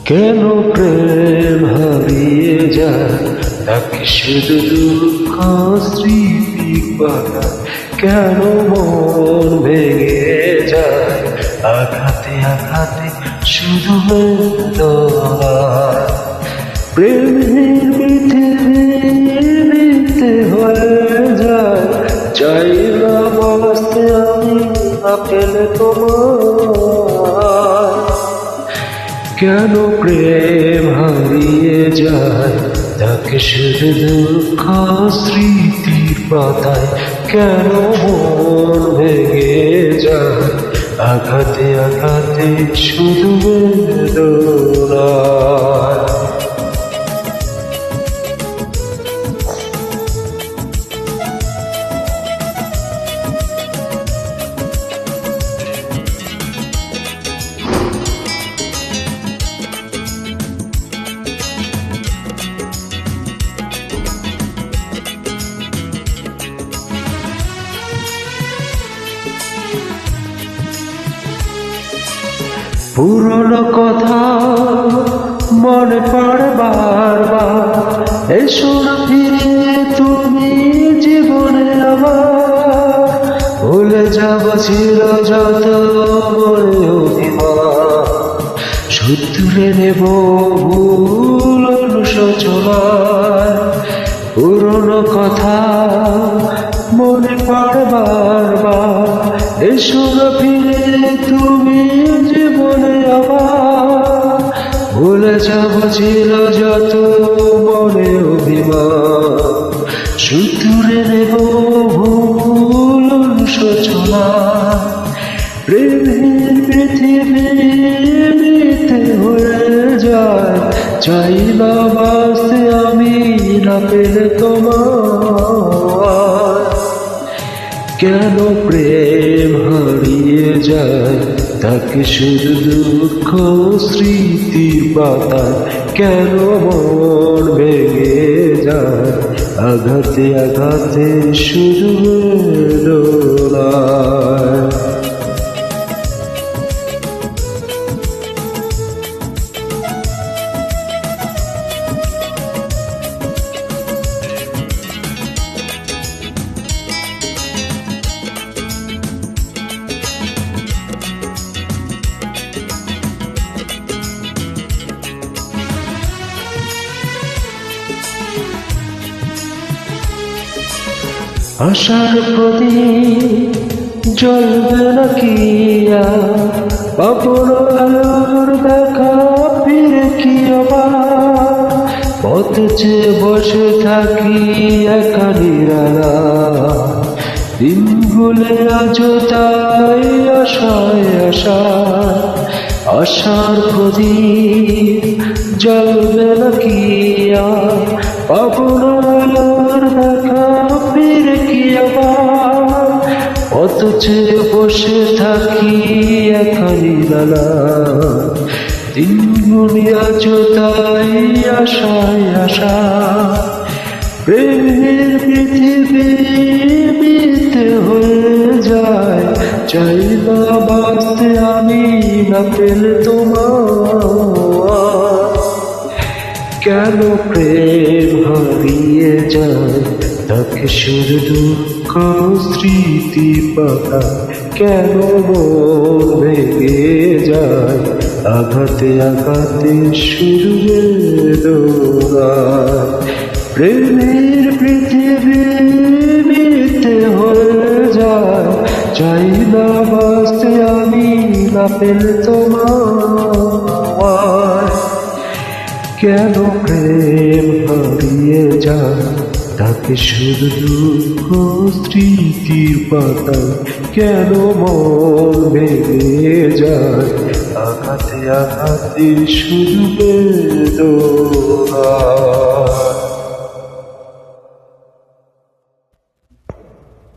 কেন প্রেম হারিয়ে যায়, তাকে শুধু দুঃখ স্মৃতি বাধা। কেন মন ভেঙে যায়, আঘাতে আঘাতে শুধু বেদনা। প্রেমের পৃথিবীতে হয়ে যায়, চাই না বাঁচতে আমি না পেলে তোমার। কেন প্রেম হারিয়ে যায়, তাকে শুধু দুঃখ স্মৃতির পাতায়। কেন মন ভেঙে যায়, আঘাতে আঘাতে শুধু বেদনা। পুরনো কথা মনে পড়ে বারবার, এসো না ফিরে তুমি জীবনে আমার। ভুলে যাব ছিল যত মনে অভিমান, শুধরে নেব ভুল অনুশোচনায়। পুরনো কথা মনে পড়ে বারবার, এসো না ফিরে তুমি জীবনে আমার। ভুলে যাব ছিল যত মনে অভিমান, শুধরে নেব ভুল অনুশোচনা। প্রেমের পৃথিবীতে হয়ে যায়, চাই না বাঁচতে আমি না পেলে তোমার। কেন প্রেম হারিয়ে যায়, তাকে শুধু দুঃখ স্মৃতির পাতায়। কেন মন ভেঙে যায়, আঘাতে আঘাতে শুধু বেদনায়। আশার প্রদীপ জ্বলবে নাকি বাবুর আলোর দেখা ফিরে কি আবার। পথ চেয়ে বসে থাকি একা নিরালা, দিনগুলো আজ তাই আশায় আশা। আশার প্রদীপ জ্বলবে নাকি বাবুর আলোর দেখা ফিরে কি আবার। পথ চেয়ে বসে থাকি একা নিরালা, দিনগুলি আজ তাই আশায় আশা। প্রেমের পৃথিবীতে হয়ে যায়, চাই না বাঁচতে আমি না পেলে তোমার। কেন প্রেম হারিয়ে যায়, তাকে শুধু দুঃখ স্মৃতি পাতা। কেন মন ভেঙে যায়, আঘাতে আঘাতে শুধু বেদনা। প্রেমের পৃথিবীতে হয়ে যায়, চাই না বাঁচতে আমি না পেলে তোমার। কেন প্রেম হারিয়ে যায়, তাকে শুধু দুঃখ স্মৃতির পাতায়। কেন মন ভেঙে যায়, আঘাতে আঘাতে শুধু বেদনা।